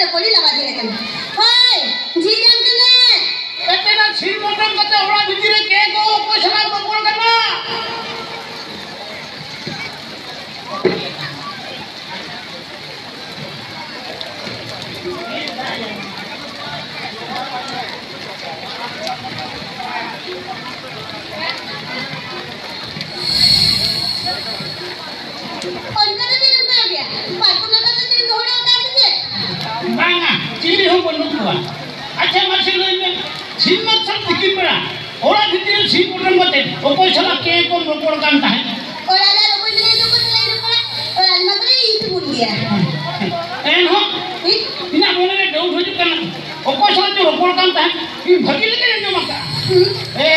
रे कोड़ी लगा दे लेकिन ओए जी जान के ने तेरा छी मोटन कते ओड़ा भीतर के को पैसा बकोल करना चिली हो बनो हुआ अच्छा मर्सी लोई में सिमत सब दिखी पड़ा ओड़ा भीतर सी पुरन मते ओ पैसा के को बकोल कांता है ओड़ा ला रोको ले ओड़ा मगरे ई बोल गया एन हो बिना बोले ने डाउट हो चुका ना ओ पैसा जो बकोल कांता है ई भगी लगे ने मका ए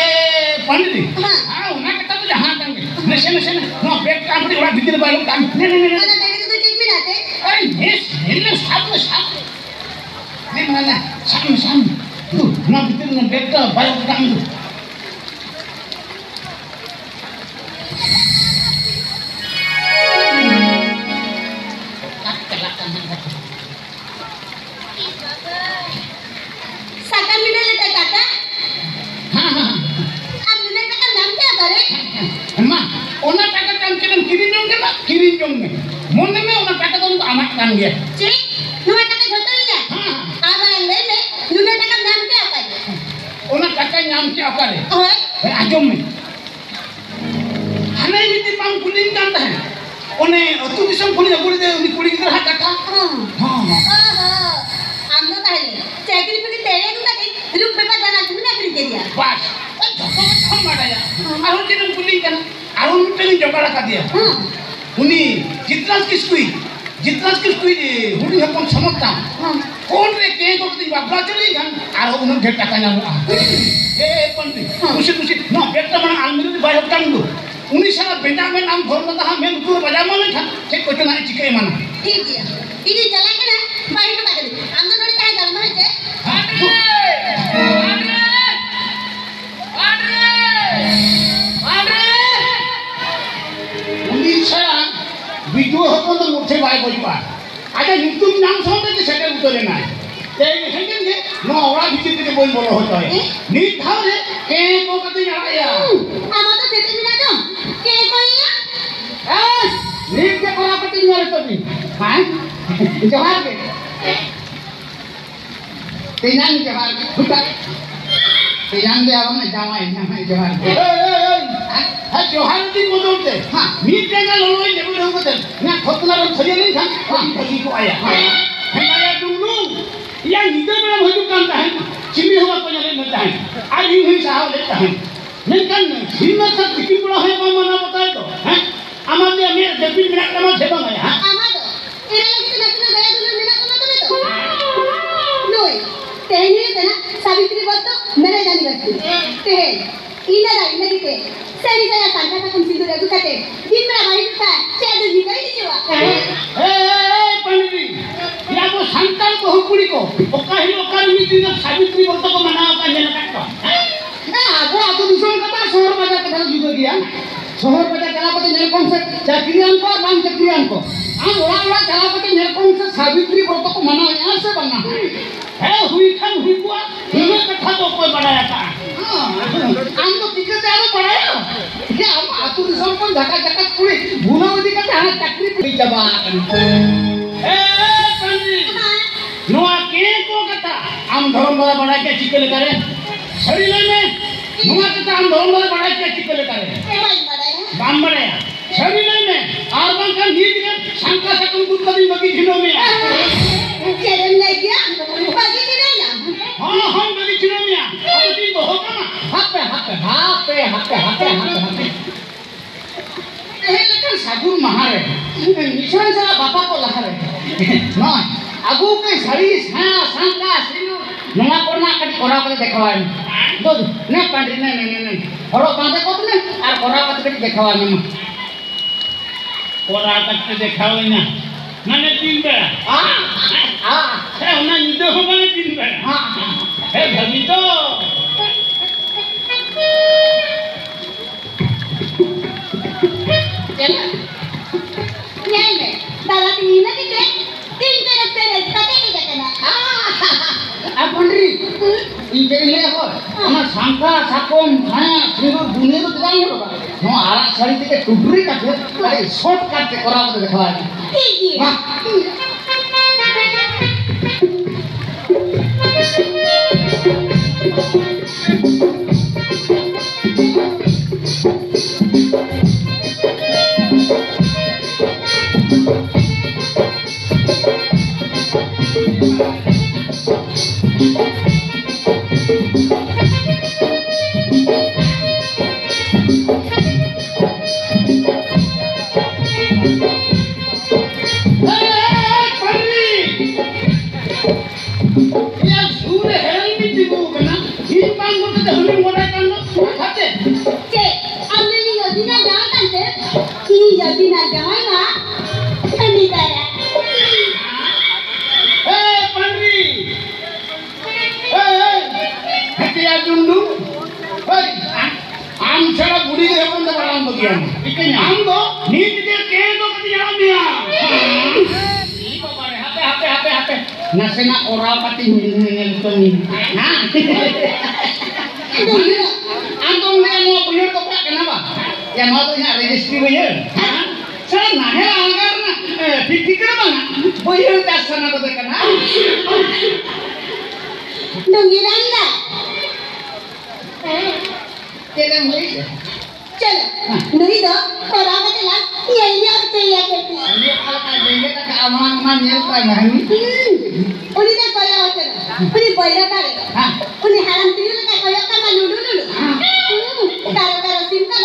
पंडित हां उना कता तो जहां तंगे नशे नशे नो बैग काम ओड़ा भीतर बालो काम ने ना तेरे तो ठीक भी रहते अरे ये साफ नहीं mana sam tuh na bikin na beta bayar kamu tuh साका मिले लेता काका हाँ अब मिले का नाम क्या करे emma ona taka kan kirim dong ke mon me ona taka dong anak kan dia cik nama taka jodoh ya abang le luna taka नाम क्या करे ona taka नाम क्या करे ओए आजम में हने मिति पाम कुलिंग kan है ओने अतु दिसम कुली अगुड़ी दे उनी कुली कर हाथ का हां ओहो आमनो कहले चाकरी पे तेरे को कहते रूप पेपर जाना तुमने कर दिया बस झपक मारा या आरो दिन कुलिंग kan आरो मिटने जगड़ा का दिया उनी जितना किसकुई हुडी हपन समझता कोन रे के को ती बाबा चली गन आरो उन ढेर टाका ना ए पंडी खुशी न बेटा मन आलमिरी बाय हटांग दो उनी सारा बेटा में नाम घर में हम में पूरा बजा में था ठीक को ना चिके मन ठीक है इदी चला के ना बाहर का करे आमनो नोड़ी काय धर्म है वीडियो हपन तो मुठे बाय बोलपा आजा यूट्यूब नाम समझते के सेटे उतरे ना ते हेंगे ने नो ओड़ा भीतर के बोल बोलो होता है नी थाव रे के को कते आया आमा तो सेटे बिना तो के कोई ए नी के कोरापटी मारे तो भी हां जवाब के तेनान जवाब के फुटा तेनान दे आवना जावा जवाब हाँ जोहार दिन बोलते हाँ मीट का लोलोई लेबल हम करते ना खतना रो थरिया नहीं था भगी को आया आया दुनु या निदे बड़ा भजु कांता है चिमी हुआ को नहीं मिलता है आज ही साहब लेता है नहीं kan हिम्मत से बिकी बड़ा है मामा बताए तो हैं আমাদের আমি দেবী মিনাট নাম সেবা নাই হ্যাঁ আমাদের এরা লাগি নাচনা গায়া দুনো মিনাট না তো নই তেনি তেনা সাবিত্রী বলতো মেরে জানি রাখি তে ইনারা ইনারিতে सेनी saya tangga tak kunci tu aku kate दिन मेरा भाई था चाहे दिन नहीं जीवा ए पंडित या वो संतान बहु कुड़ी को ओ कहि ओकर मिति न सावित्री बोलतो को मना का जन काटो ना वो आतो दिसों का शहर बाजार का जुदो दिया शहर बाजार चलापति नेलकों से चाकरियान को नाम चाकरियान को हम ओड़ा चलापति नेलकों से सावित्री बोलतो को मना यहां से बनना है हुई हुआ हिमे कथा तो कोई बनाया था हम तो किसे जानो पड़ाया क्या हम आतु दिसों को झका कुड़ी भूनावदी का हां चाकरी पड़ी जबा ए पंडित नोआ के को कथा हम धर्म बड़ा बड़ा के चिकले करे शरीर में नोआ कथा हम धर्म बड़ा बड़ा के चिकले करे ए भाई बड़ा बाम बड़ा शरीर में आरबन का नींद में शंका सकन दूध कभी बगी झिनो में चरण नहीं क्या बाकी की नहीं ना हां हम बगी झिनो में अब दिन तो होगा ना हाथ पे ए लेकिन सागुन महारे निशान से बापा को लगा रहे ना आगु के सरी सांका सिनु नोआ कोना कटी कोरा को देखवाय दो ने पंडित ने हरो बांधे को ने और कोरा को कटी देखवाय ने कोरा कटी देखावे ना माने दिन बेला हां ए उना निदो हो माने दिन बेला हां ए भगी तो चला नहीं दादा तीन ना के तीन तरफ से रास्ता के जाना sangka sakom saya seluruh dunia itu tidak ada pak. Mau arah sari tiga tudri kaca, dari shortcut ke orang itu dekhala. Iya. Wah. Nasena orang pati ngel itu nih. Nah, antum lihat mau punya toprak kenapa? Yang mau tuh nyari registry punya. Saya nanya karena pikir mana? Punya dasar apa tuh kenapa? Donggiran dah. Kita mulai. चलो नहीं तो और आगे चला यही आप चाहिए करती है ये अलग देंगे तो अमान ये करना है उन्हीं का कोई और चलो उन्हीं बोला करेगा हाँ उन्हीं हराम तीन लगा कोई का मालूम लूलू तारो तारो सिम का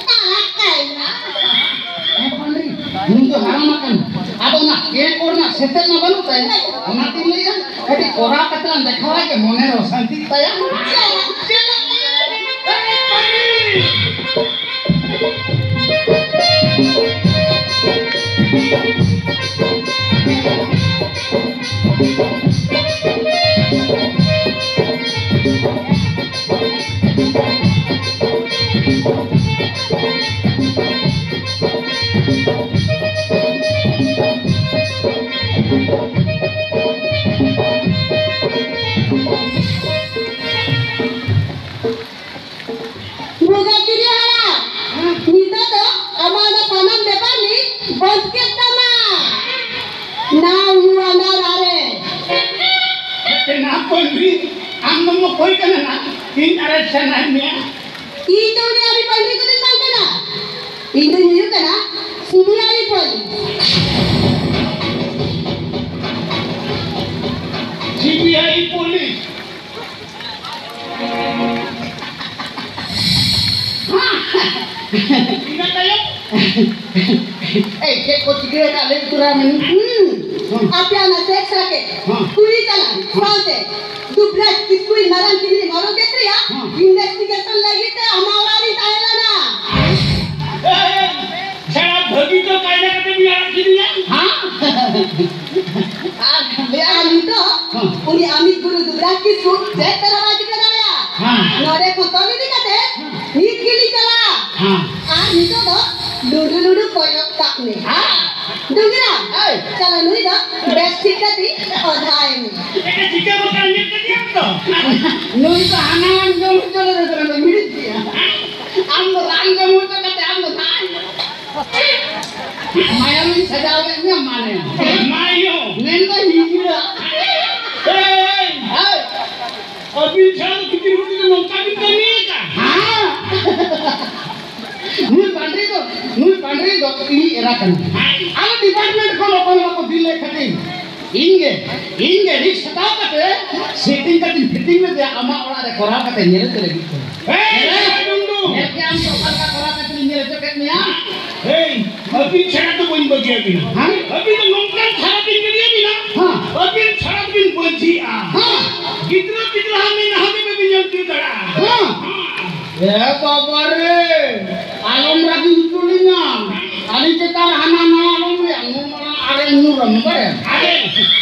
ताला कायना ini tuh haram makan atau nak yang korna setel na balu tay nanti lihat jadi orang katakan dekha lagi monero santi taya कोई करना ना इन आरक्षण है मैं itu dia abi pandri kutin mangkana itu niu kana CBI poli CBI police ingat ayo kayak kau cikgu tak leh turun apa yang nak seks lagi kuri jalan saute duplat kisui maran kini maru ketria investigation lagi te amawari taela na saya bagi tu kaya kata biar kini ya lihat itu uni amit guru duplat kisu saya terawat kita dah ya nore kotor ni kate nit kili kala itu tu ludu ludu koyok tak ni Dungina, kalau nui dah best tiket di odai ni. Tiket bukan ni kerja tu. Nui tu anak jom jom tu terus milik dia. Ambo rangga muka kata ambo thai. Maya ni sejauh ni mana? Mayo. Nenda hijra. Hey, hey. Abis saya fikir fikir nongka kita ni kan? Nui pandai tu ini era kan. Alam department kalau dile khatin. Inge risk tahu kata setting katin fitting में dia ama orang ada korang kata nyere tu lagi. Hey, dundu. Yang am soal ka korang kata nyere tu kat ni ya. Hey, abis saya tu pun bagian ni. Abis tu nongkan sarapin dia ni na. Abis sarapin bunyi Gitra hami na hami में बिजल की तरह. Ya babare, alam lagi tulinya. Ali kita hana alam yang ada nuran ber. Ada.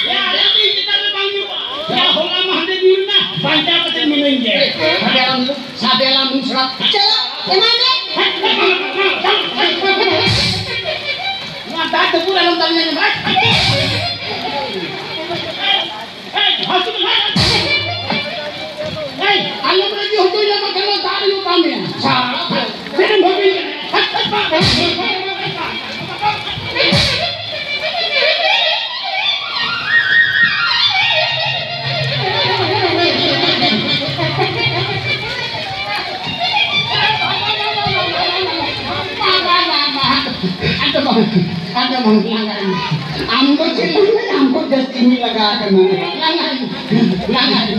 Ya ada di kita bangun. Ya hola mahde diurna. Banca kecil menengge. Ada alam musra. Celo, emane? Mata tu pun alam tanya ni mas. Hey, hasil. Hey, alam lagi hotoy ada mau langgaran. Ambo cilik ambo just ini lagakan. Langgaran.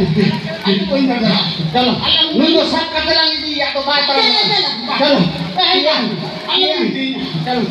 Aku pun enggak. Chalo. Nunggu sak kata lang ini atau baik para. चलो चलो Chalo. Ayan. Ayan. Chalo.